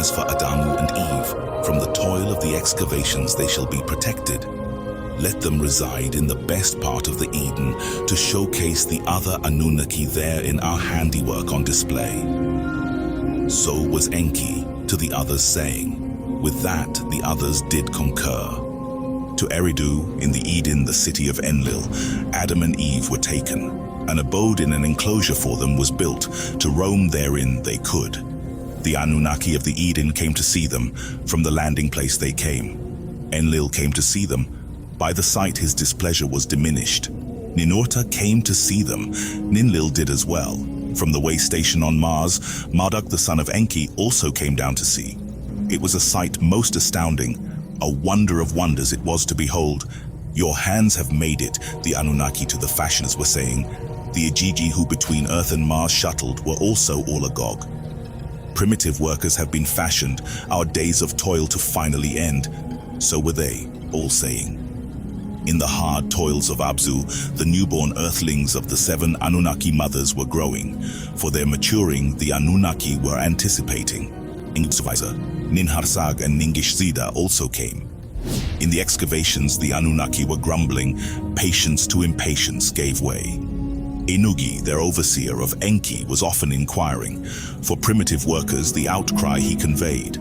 as for Adamu and Eve, from the toil of the excavations they shall be protected. Let them reside in the best part of the Eden to showcase the other Anunnaki there in our handiwork on display. So was Enki to the others saying. With that the others did concur. To Eridu, in the Eden, the city of Enlil, Adam and Eve were taken. An abode in an enclosure for them was built. To roam therein they could. The Anunnaki of the Eden came to see them. From the landing place they came. Enlil came to see them. By the sight his displeasure was diminished. Ninurta came to see them. Ninlil did as well. From the way station on Mars, Marduk the son of Enki also came down to see. It was a sight most astounding. A wonder of wonders it was to behold. Your hands have made it, the Anunnaki to the fashioners were saying. The Igigi who between Earth and Mars shuttled were also all agog. Primitive workers have been fashioned, our days of toil to finally end. So were they, all saying. In the hard toils of Abzu, the newborn earthlings of the 7 Anunnaki mothers were growing. For their maturing, the Anunnaki were anticipating. Supervisor, Ninhursag and Ningish-Zida also came. In the excavations, the Anunnaki were grumbling. Patience to impatience gave way. Inugi, their overseer of Enki, was often inquiring. For primitive workers, the outcry he conveyed.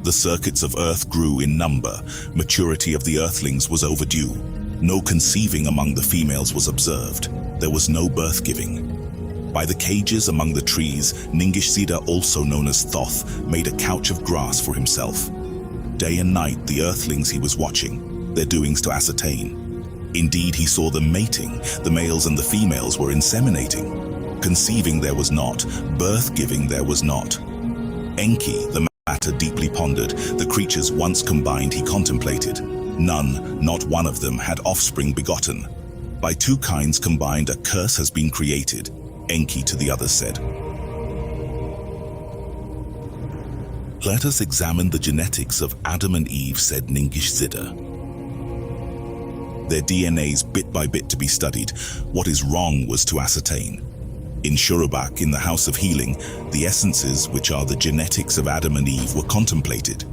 The circuits of Earth grew in number. Maturity of the earthlings was overdue. No conceiving among the females was observed. There was no birth-giving. By the cages among the trees, Ningish-Zida, also known as Thoth, made a couch of grass for himself. Day and night the earthlings he was watching, their doings to ascertain. Indeed, he saw them mating. The males and the females were inseminating. Conceiving there was not, birth-giving there was not. Enki, the matter deeply pondered, the creatures once combined he contemplated. None, not one of them, had offspring begotten. By 2 kinds combined a curse has been created, Enki to the others said. Let us examine the genetics of Adam and Eve, said Ningish-Zida. Their DNAs bit by bit to be studied. What is wrong was to ascertain. In Shurubak, in the House of Healing, the essences, which are the genetics of Adam and Eve, were contemplated.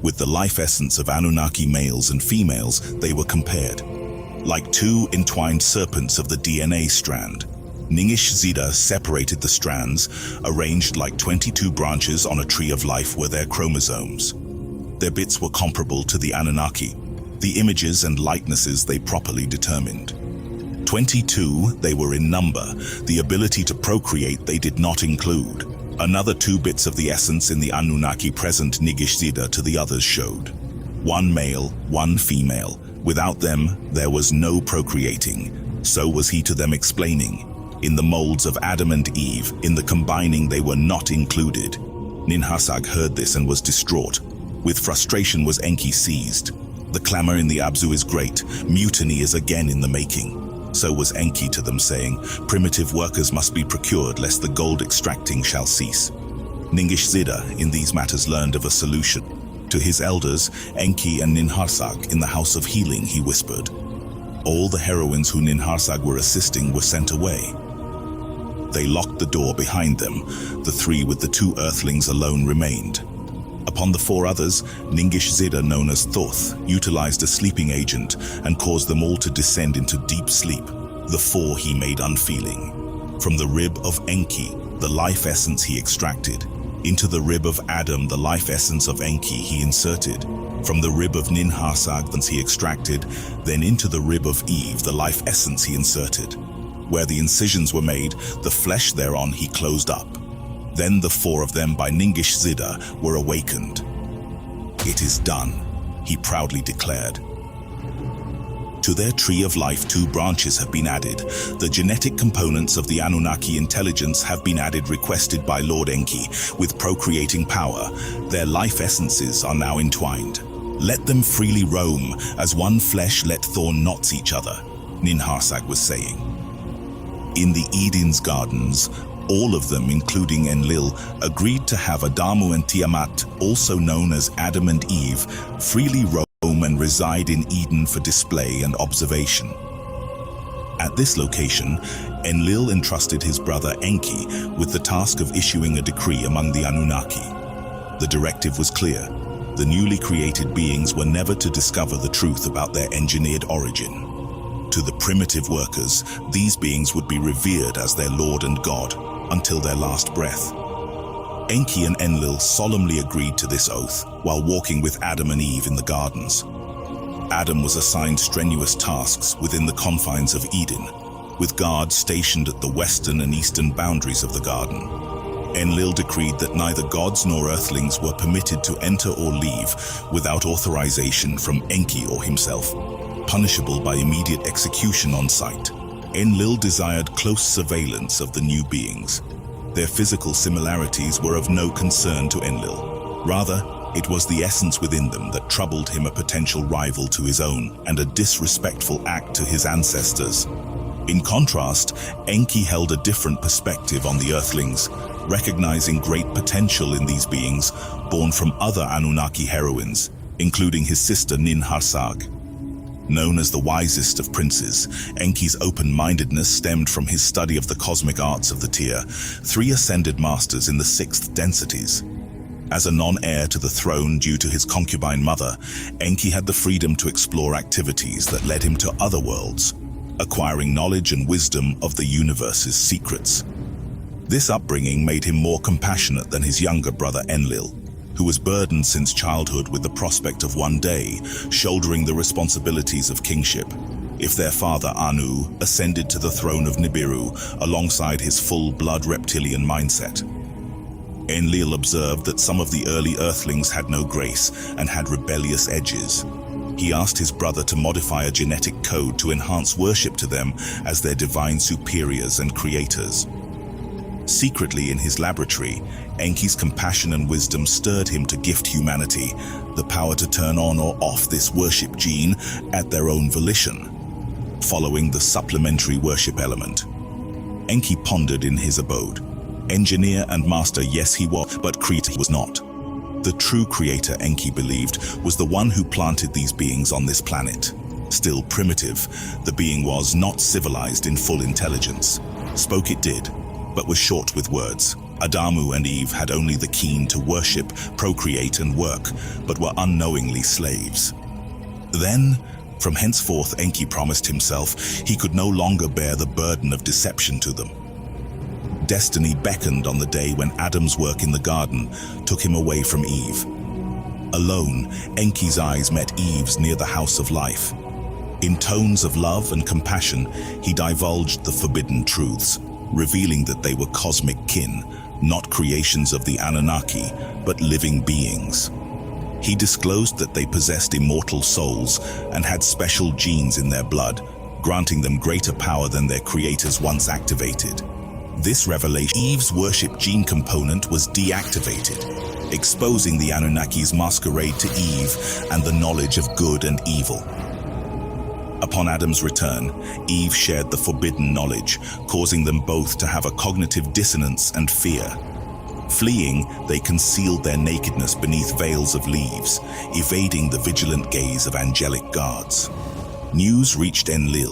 With the life essence of Anunnaki males and females, they were compared. Like 2 entwined serpents of the DNA strand, Ningish-Zida separated the strands. Arranged like 22 branches on a tree of life were their chromosomes. Their bits were comparable to the Anunnaki. The images and likenesses they properly determined. 22 they were in number. The ability to procreate they did not include. Another 2 bits of the essence in the Anunnaki present Ningish-Zida to the others showed. 1 male, 1 female. Without them, there was no procreating. So was he to them explaining. In the molds of Adam and Eve, in the combining they were not included. Ninhursag heard this and was distraught. With frustration was Enki seized. The clamor in the Abzu is great. Mutiny is again in the making. So was Enki to them, saying, primitive workers must be procured lest the gold extracting shall cease. Ningish-Zida in these matters learned of a solution. To his elders, Enki and Ninhursag, in the House of Healing, he whispered. All the heroines who Ninhursag were assisting were sent away. They locked the door behind them. The 3 with the 2 earthlings alone remained. Upon the 4 others, Ningish-Zida, known as Thoth, utilized a sleeping agent and caused them all to descend into deep sleep. The 4 he made unfeeling. From the rib of Enki, the life essence he extracted. Into the rib of Adam, the life essence of Enki he inserted. From the rib of Ninhursag he extracted, then into the rib of Eve, the life essence he inserted. Where the incisions were made, the flesh thereon he closed up. Then the 4 of them by Ningish-Zida were awakened. It is done, he proudly declared. To their tree of life 2 branches have been added. The genetic components of the Anunnaki intelligence have been added, requested by Lord Enki, with procreating power. Their life essences are now entwined. Let them freely roam, as one flesh let thorn knots each other, Ninhursag was saying. In the Eden's gardens, all of them, including Enlil, agreed to have Adamu and Tiamat, also known as Adam and Eve, freely roam and reside in Eden for display and observation. At this location, Enlil entrusted his brother Enki with the task of issuing a decree among the Anunnaki. The directive was clear. The newly created beings were never to discover the truth about their engineered origin. To the primitive workers, these beings would be revered as their Lord and God until their last breath. Enki and Enlil solemnly agreed to this oath while walking with Adam and Eve in the gardens. Adam was assigned strenuous tasks within the confines of Eden, with guards stationed at the western and eastern boundaries of the garden. Enlil decreed that neither gods nor earthlings were permitted to enter or leave without authorization from Enki or himself, punishable by immediate execution on sight. Enlil desired close surveillance of the new beings. Their physical similarities were of no concern to Enlil. Rather, it was the essence within them that troubled him, a potential rival to his own and a disrespectful act to his ancestors. In contrast, Enki held a different perspective on the Earthlings, recognizing great potential in these beings born from other Anunnaki heroines, including his sister Ninhursag. Known as the wisest of princes, Enki's open-mindedness stemmed from his study of the cosmic arts of the Tier, 3 ascended masters in the 6th densities. As a non-heir to the throne due to his concubine mother, Enki had the freedom to explore activities that led him to other worlds, acquiring knowledge and wisdom of the universe's secrets. This upbringing made him more compassionate than his younger brother Enlil, who was burdened since childhood with the prospect of one day shouldering the responsibilities of kingship, if their father Anu ascended to the throne of Nibiru alongside his full-blood reptilian mindset. Enlil observed that some of the early Earthlings had no grace and had rebellious edges. He asked his brother to modify a genetic code to enhance worship to them as their divine superiors and creators. Secretly in his laboratory, Enki's compassion and wisdom stirred him to gift humanity the power to turn on or off this worship gene at their own volition, following the supplementary worship element. Enki pondered in his abode. Engineer and master, yes he was, but creator he was not. The true creator, Enki believed, was the one who planted these beings on this planet. Still primitive, the being was not civilized in full intelligence. Spoke it did, but was short with words. Adamu and Eve had only the keen to worship, procreate and work, but were unknowingly slaves. Then, from henceforth, Enki promised himself he could no longer bear the burden of deception to them. Destiny beckoned on the day when Adam's work in the garden took him away from Eve. Alone, Enki's eyes met Eve's near the House of Life. In tones of love and compassion, he divulged the forbidden truths, revealing that they were cosmic kin, not creations of the Anunnaki, but living beings. He disclosed that they possessed immortal souls and had special genes in their blood, granting them greater power than their creators once activated. This revelation, Eve's worship gene component was deactivated, exposing the Anunnaki's masquerade to Eve and the knowledge of good and evil. Upon Adam's return, Eve shared the forbidden knowledge, causing them both to have a cognitive dissonance and fear. Fleeing, they concealed their nakedness beneath veils of leaves, evading the vigilant gaze of angelic guards. News reached Enlil.